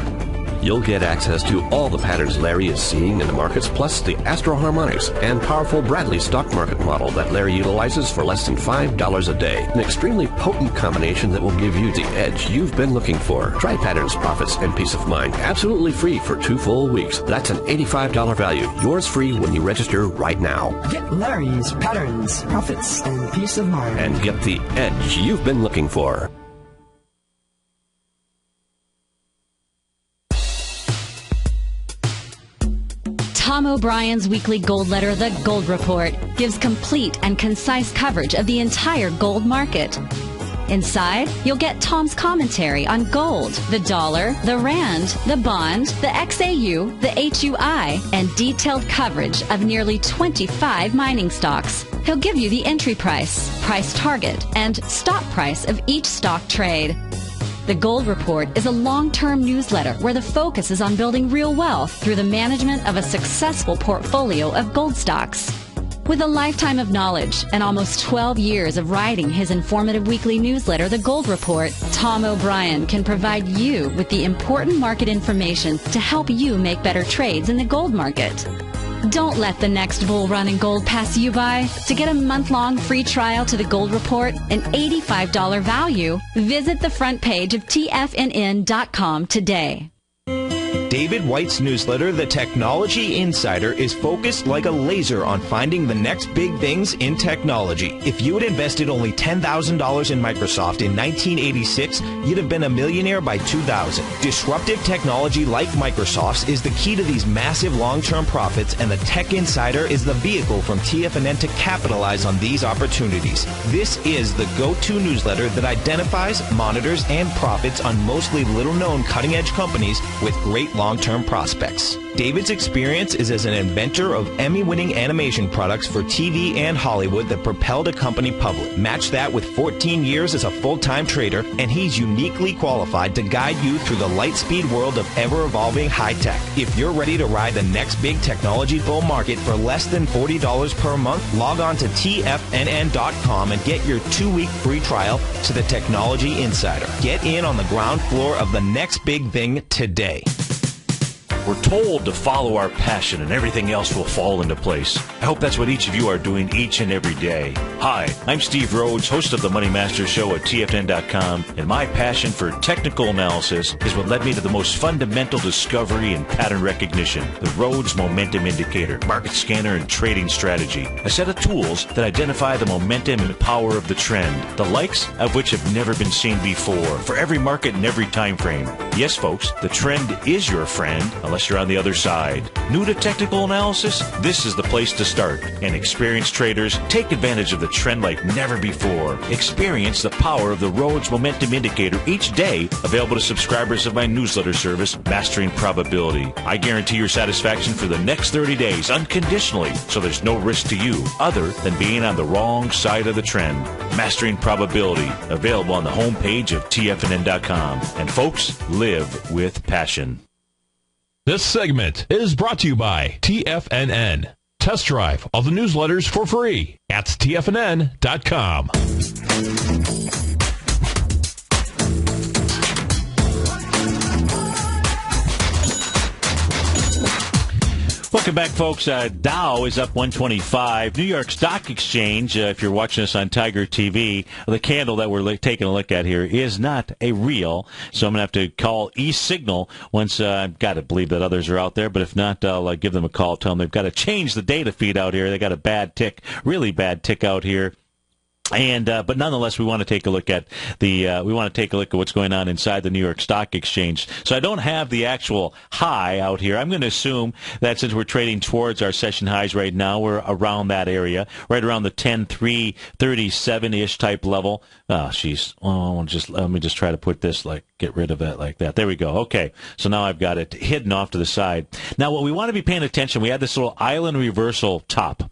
Speaker 5: You'll get access to all the patterns Larry is seeing in the markets, plus the Astro Harmonics and powerful Bradley stock market model that Larry utilizes for less than $5 a day. An extremely potent combination that will give you the edge you've been looking for. Try Patterns, Profits, and Peace of Mind absolutely free for 2 full weeks. That's an $85 value. Yours free when you register right now.
Speaker 4: Get Larry's Patterns, Profits, and Peace of Mind.
Speaker 5: And get the edge you've been looking for.
Speaker 6: Tom O'Brien's weekly gold letter, The Gold Report, gives complete and concise coverage of the entire gold market. Inside, you'll get Tom's commentary on gold, the dollar, the rand, the bond, the XAU, the HUI, and detailed coverage of nearly 25 mining stocks. He'll give you the entry price, price target, and stop price of each stock trade. The Gold Report is a long-term newsletter where the focus is on building real wealth through the management of a successful portfolio of gold stocks. With a lifetime of knowledge and almost 12 years of writing his informative weekly newsletter, The Gold Report, Tom O'Brien can provide you with the important market information to help you make better trades in the gold market. Don't let the next bull run in gold pass you by. To get a month-long free trial to the Gold Report, an $85 value, visit the front page of TFNN.com today.
Speaker 3: David White's newsletter, The Technology Insider, is focused like a laser on finding the next big things in technology. If you had invested only $10,000 in Microsoft in 1986, you'd have been a millionaire by 2000. Disruptive technology like Microsoft's is the key to these massive long-term profits, and the Tech Insider is the vehicle from TFNN to capitalize on these opportunities. This is the go-to newsletter that identifies, monitors, and profits on mostly little-known cutting-edge companies with great long-term prospects. David's experience is as an inventor of Emmy-winning animation products for TV and Hollywood that propelled a company public. Match that with 14 years as a full-time trader, and he's uniquely qualified to guide you through the light-speed world of ever-evolving high-tech. If you're ready to ride the next big technology bull market for less than $40 per month, log on to TFNN.com and get your 2-week free trial to the Technology Insider. Get in on the ground floor of the next big thing today.
Speaker 2: We're told to follow our passion and everything else will fall into place. I hope that's what each of you are doing each and every day. Hi, I'm Steve Rhodes, host of the Money Master Show at TFNN.com, and my passion for technical analysis is what led me to the most fundamental discovery in pattern recognition, the Rhodes Momentum Indicator, market scanner, and trading strategy, a set of tools that identify the momentum and power of the trend, the likes of which have never been seen before, for every market and every time frame. Yes, folks, the trend is your friend, unless you're on the other side. New to technical analysis? This is the place to start. And experienced traders take advantage of the trend like never before. Experience the power of the Rhodes Momentum Indicator each day, available to subscribers of my newsletter service, Mastering Probability. I guarantee your satisfaction for the next 30 days unconditionally, so there's no risk to you other than being on the wrong side of the trend. Mastering Probability, available on the homepage of TFNN.com. And folks, live with passion.
Speaker 1: This segment is brought to you by TFNN. Test drive all the newsletters for free at TFNN.com.
Speaker 2: Welcome Welcome back, folks. Dow is up 125. New York Stock Exchange, if you're watching us on Tiger TV, the candle that we're taking a look at here is not a real. So I'm going to have to call eSignal once I've got to believe that others are out there. But if not, I'll give them a call, tell them they've got to change the data feed out here. They got a bad tick, really bad tick out here. And but nonetheless, we want to take a look at what's going on inside the New York Stock Exchange. So I don't have the actual high out here. I'm going to assume that since we're trading towards our session highs right now, we're around that area, right around the 10,337-ish type level. Let me just try to put this, get rid of it like that. There we go. Okay, so now I've got it hidden off to the side. Now, what we want to be paying attention, we had this little island reversal top.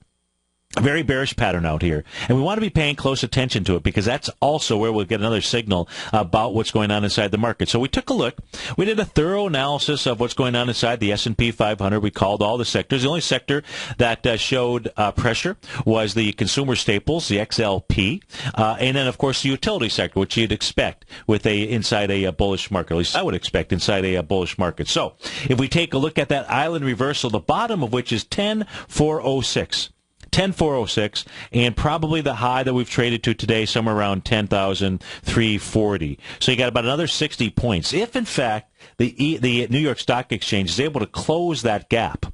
Speaker 2: A very bearish pattern out here, and we want to be paying close attention to it because that's also where we'll get another signal about what's going on inside the market. So we took a look. We did a thorough analysis of what's going on inside the S&P 500. We called all the sectors. The only sector that showed pressure was the consumer staples, the XLP, and then, of course, the utility sector, which you'd expect inside a bullish market. At least I would expect inside a bullish market. So if we take a look at that island reversal, the bottom of which is 10,406. 10,406, and probably the high that we've traded to today, somewhere around 10,340. So you got about another 60 points. If, in fact, the New York Stock Exchange is able to close that gap,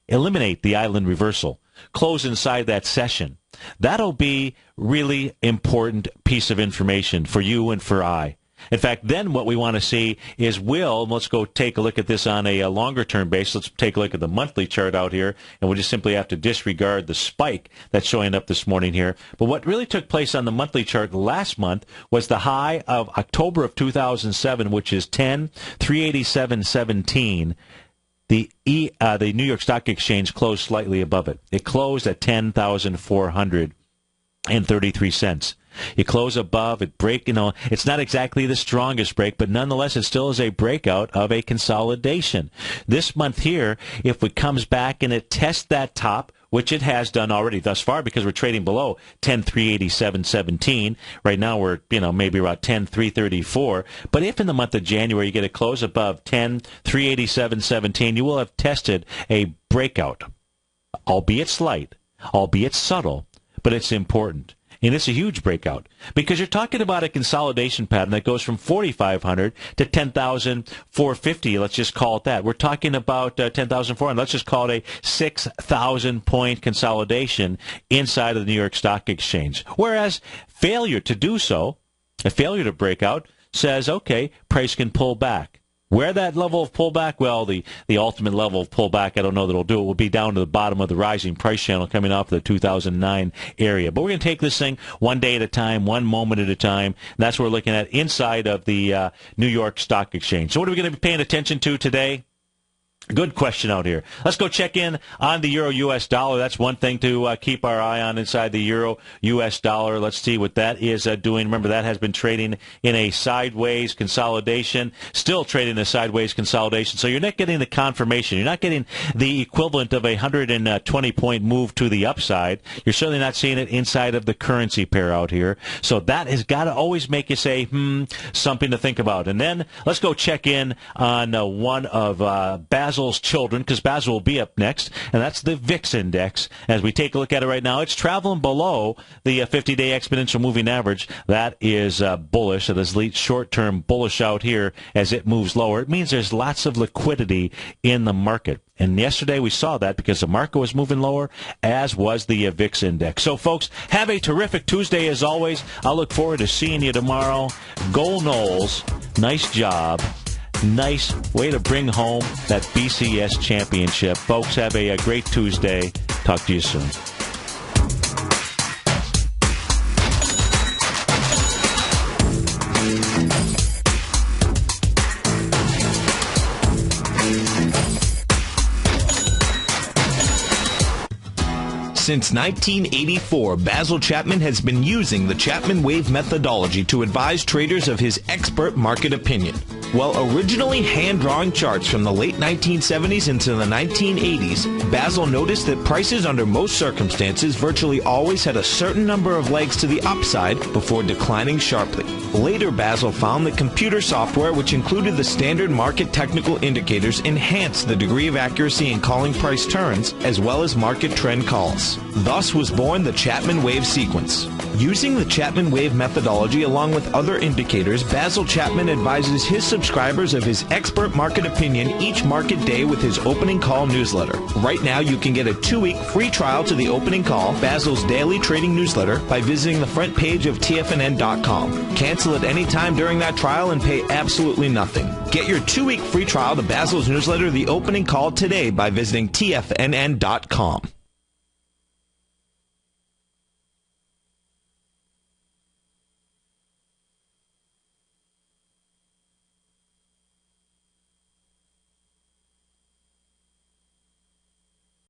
Speaker 2: eliminate the island reversal, close inside that session, that'll be really important piece of information for you and for I. In fact, then what we want to see is let's go take a look at this on a longer-term basis. Let's take a look at the monthly chart out here, and we'll just simply have to disregard the spike that's showing up this morning here. But what really took place on the monthly chart last month was the high of October of 2007, which is 10,387.17. The New York Stock Exchange closed slightly above it. It closed at 10,433 cents. You close above, it's not exactly the strongest break, but nonetheless, it still is a breakout of a consolidation. This month here, if it comes back and it tests that top, which it has done already thus far because we're trading below 10,387.17. Right now we're, maybe about 10,334. But if in the month of January you get a close above 10,387.17, you will have tested a breakout, albeit slight, albeit subtle, but it's important. And it's a huge breakout because you're talking about a consolidation pattern that goes from 4,500 to 10,450. Let's just call it that. We're talking about 10,400. Let's just call it a 6,000-point consolidation inside of the New York Stock Exchange. Whereas failure to do so, a failure to break out, says, okay, price can pull back. Where that level of pullback? Well, the ultimate level of pullback, I don't know that it'll do it, will be down to the bottom of the rising price channel coming off the 2009 area. But we're going to take this thing one day at a time, one moment at a time. And that's what we're looking at inside of the New York Stock Exchange. So what are we going to be paying attention to today? Good question out here. Let's go check in on the Euro-US dollar. That's one thing to keep our eye on inside the Euro-US dollar. Let's see what that is doing. Remember, that has been trading in a sideways consolidation, still trading a sideways consolidation. So you're not getting the confirmation. You're not getting the equivalent of a 120-point move to the upside. You're certainly not seeing it inside of the currency pair out here. So that has got to always make you say, something to think about. And then let's go check in on one of Basil's children, because Basil will be up next, and that's the VIX index. As we take a look at it right now, it's traveling below the 50-day exponential moving average. That is bullish. It is short-term bullish out here as it moves lower. It means there's lots of liquidity in the market. And yesterday we saw that because the market was moving lower, as was the VIX index. So, folks, have a terrific Tuesday as always. I'll look forward to seeing you tomorrow. Go Noles. Nice job. Nice way to bring home that BCS championship. Folks, have a great Tuesday. Talk to you soon.
Speaker 3: Since 1984, Basil Chapman has been using the Chapman Wave methodology to advise traders of his expert market opinion. While originally hand-drawing charts from the late 1970s into the 1980s, Basil noticed that prices under most circumstances virtually always had a certain number of legs to the upside before declining sharply. Later, Basil found that computer software, which included the standard market technical indicators, enhanced the degree of accuracy in calling price turns, as well as market trend calls. Thus was born the Chapman wave sequence. Using the Chapman wave methodology along with other indicators, Basil Chapman advises his subscribers of his expert market opinion each market day with his opening call newsletter. Right now, you can get a 2-week free trial to the opening call, Basil's daily trading newsletter, by visiting the front page of TFNN.com. Cancel at any time during that trial and pay absolutely nothing. Get your 2-week free trial to Basil's newsletter, The Opening Call, today by visiting TFNN.com.